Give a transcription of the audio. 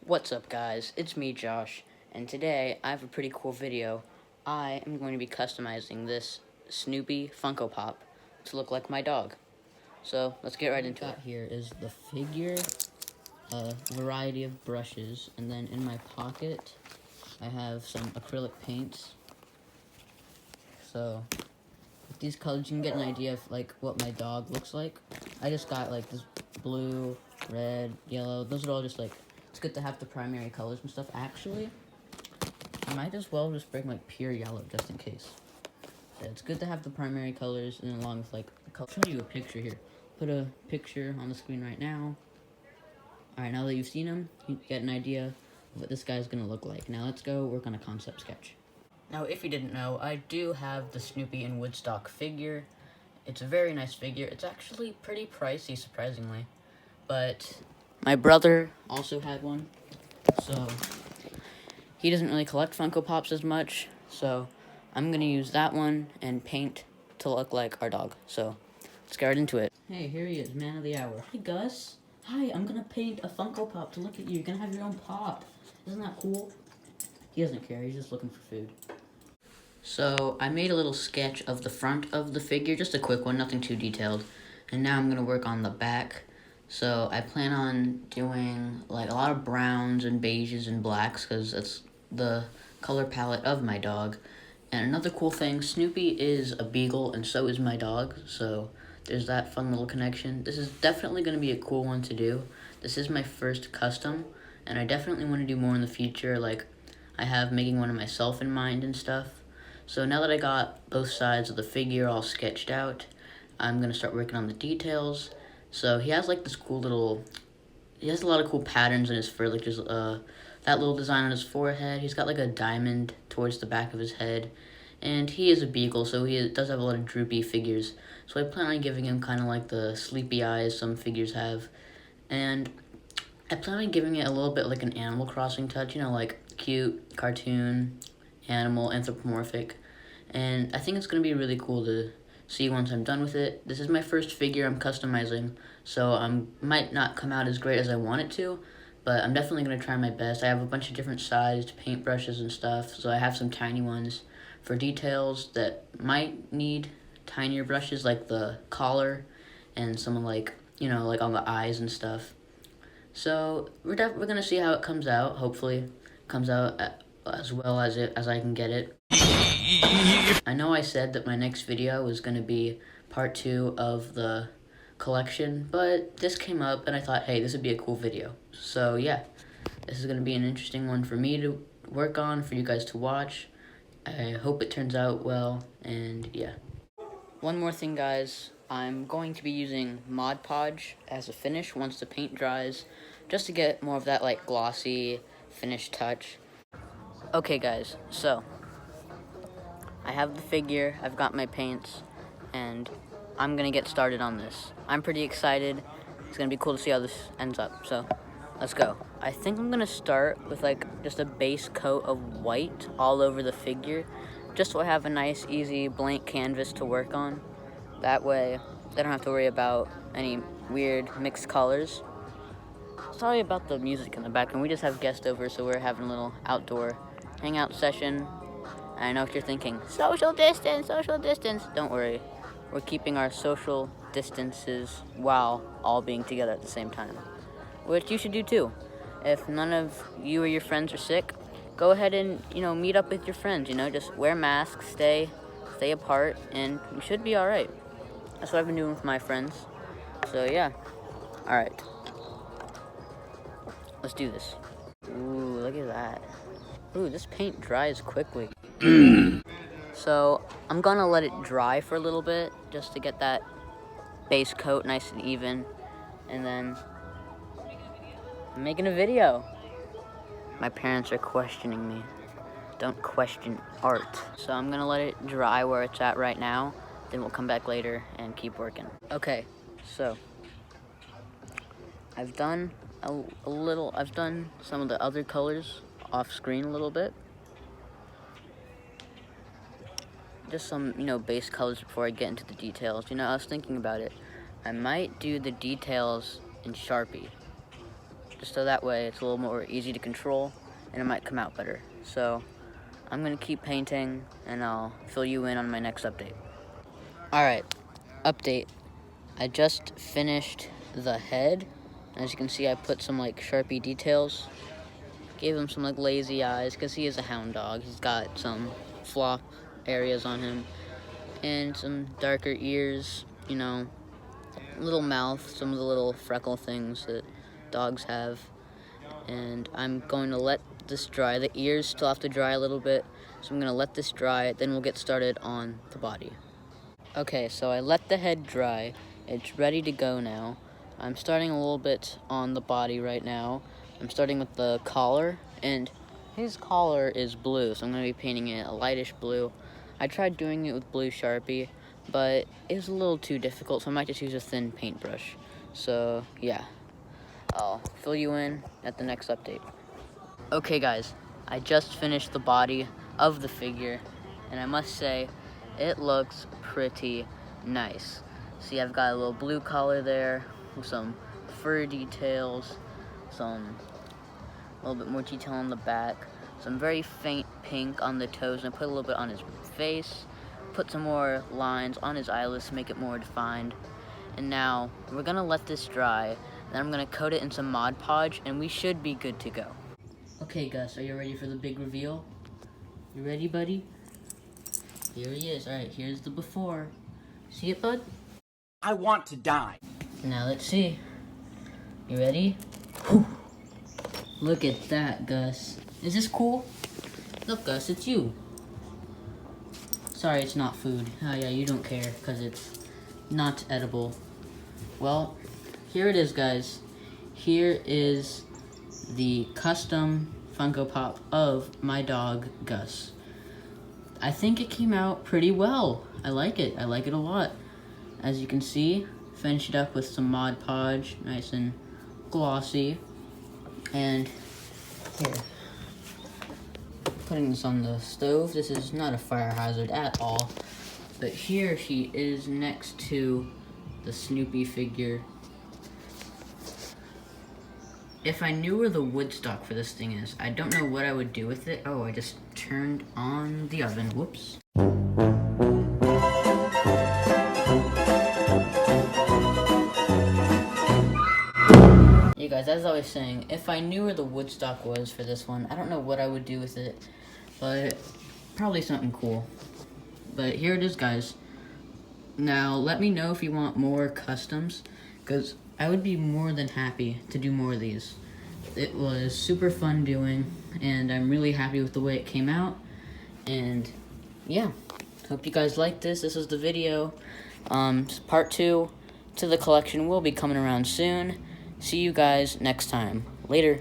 What's up, guys? It's me, Josh, and today I have a pretty cool video. I am going to be customizing this Snoopy Funko Pop to look like my dog. So let's get right into it. Here is the figure, a variety of brushes, and then in my pocket I have some acrylic paints. So with these colors you can get an idea of like what my dog looks like. I just got like this blue, red, yellow. Those are all just like, it's good to have the primary colors and stuff. Actually, I might as well just bring like pure yellow just in case. Yeah, it's good to have the primary colors and then along with like the color. I'll show you a picture here. Put a picture on the screen right now. Alright, now that you've seen him, you get an idea of what this guy's gonna look like. Now let's go work on a concept sketch. Now, if you didn't know, I do have the Snoopy in Woodstock figure. It's a very nice figure. It's actually pretty pricey, surprisingly. But my brother also had one, so he doesn't really collect Funko Pops as much. So I'm going to use that one and paint to look like our dog. So let's get right into it. Hey, here he is, man of the hour. Hi, Gus. Hi, I'm going to paint a Funko Pop to look at you. You're going to have your own pop. Isn't that cool? He doesn't care. He's just looking for food. So I made a little sketch of the front of the figure, just a quick one, nothing too detailed. And now I'm going to work on the back. So I plan on doing like a lot of browns and beiges and blacks because that's the color palette of my dog. And another cool thing, Snoopy is a beagle and so is my dog. So there's that fun little connection. This is definitely going to be a cool one to do. This is my first custom and I definitely want to do more in the future. Like I have making one of myself in mind and stuff. So now that I got both sides of the figure all sketched out, I'm going to start working on the details. So he has like this cool little, he has a lot of cool patterns in his fur, like there's that little design on his forehead. He's got like a diamond towards the back of his head. And he is a beagle, so he does have a lot of droopy figures. So I plan on giving him kind of like the sleepy eyes some figures have. And I plan on giving it a little bit like an Animal Crossing touch, you know, like cute, cartoon, animal, anthropomorphic. And I think it's going to be really cool to see once I'm done with it. This is my first figure I'm customizing, so I might not come out as great as I want it to, but I'm definitely going to try my best. I have a bunch of different sized paintbrushes and stuff, so I have some tiny ones for details that might need tinier brushes, like the collar and some like, you know, like on the eyes and stuff. So we're going to see how it comes out. Hopefully it comes out as well as I can get it. I know I said that my next video was going to be part 2 of the collection, but this came up and I thought, hey, this would be a cool video. So yeah, this is going to be an interesting one for me to work on, for you guys to watch. I hope it turns out well, and yeah. One more thing, guys. I'm going to be using Mod Podge as a finish once the paint dries, just to get more of that like glossy finish touch. Okay, guys, so I have the figure, I've got my paints, and I'm gonna get started on this. I'm pretty excited. It's gonna be cool to see how this ends up, so let's go. I think I'm gonna start with like just a base coat of white all over the figure, just so I have a nice, easy blank canvas to work on. That way, I don't have to worry about any weird mixed colors. Sorry about the music in the background. We just have guests over, so we're having a little outdoor hangout session. I know what you're thinking, social distance, social distance. Don't worry, we're keeping our social distances while all being together at the same time, which you should do too. If none of you or your friends are sick, go ahead and, you know, meet up with your friends, you know, just wear masks, stay apart, and you should be all right. That's what I've been doing with my friends. So yeah, all right, let's do this. Ooh, look at that. Ooh, this paint dries quickly. So I'm gonna let it dry for a little bit just to get that base coat nice and even, and then I'm making a video. My parents are questioning me. Don't question art. So I'm gonna let it dry where it's at right now, then we'll come back later and keep working. Okay, so I've done I've done some of the other colors off screen a little bit. Just some, you know, base colors before I get into the details. You know, I was thinking about it. I might do the details in Sharpie. just so that way it's a little more easy to control and it might come out better. So I'm gonna keep painting and I'll fill you in on my next update. Alright, update. I just finished the head. As you can see, I put some like Sharpie details. Gave him some like lazy eyes because he is a hound dog. He's got some flop areas on him and some darker ears, you know, little mouth, some of the little freckle things that dogs have. And I'm going to let this dry. The ears still have to dry a little bit, so I'm going to let this dry, then we'll get started on the body. Okay, so I let the head dry. It's ready to go now. I'm starting a little bit on the body right now. I'm starting with the collar, and his collar is blue, so I'm going to be painting it a lightish blue. I tried doing it with blue Sharpie, but it was a little too difficult, so I might just use a thin paintbrush. So, yeah. I'll fill you in at the next update. Okay, guys, I just finished the body of the figure, and I must say, it looks pretty nice. See, I've got a little blue collar there, with some fur details, a little bit more detail on the back, some very faint pink on the toes, and I put a little bit on his face, put some more lines on his eyelids to make it more defined. And now, we're gonna let this dry, then I'm gonna coat it in some Mod Podge, and we should be good to go. Okay, Gus, are you ready for the big reveal? You ready, buddy? Here he is. Alright, here's the before. See it, bud? I want to die. Now let's see. You ready? Whew. Look at that, Gus. Is this cool? Look, Gus, it's you. Sorry, it's not food. Oh yeah, you don't care, because it's not edible. Well, here it is, guys. Here is the custom Funko Pop of my dog, Gus. I think it came out pretty well. I like it. I like it a lot. As you can see, finished it up with some Mod Podge, nice and glossy. And here, putting this on the stove. This is not a fire hazard at all. But here she is next to the Snoopy figure. If I knew where the wood stock for this thing is, I don't know what I would do with it. Oh, I just turned on the oven. Whoops. Hey guys, as I was saying, if I knew where the wood stock was for this one, I don't know what I would do with it, but probably something cool. But here it is, guys. Now, let me know if you want more customs, because I would be more than happy to do more of these. It was super fun doing, and I'm really happy with the way it came out. And yeah, hope you guys liked this. This is the video. Part 2 to the collection will be coming around soon. See you guys next time. Later.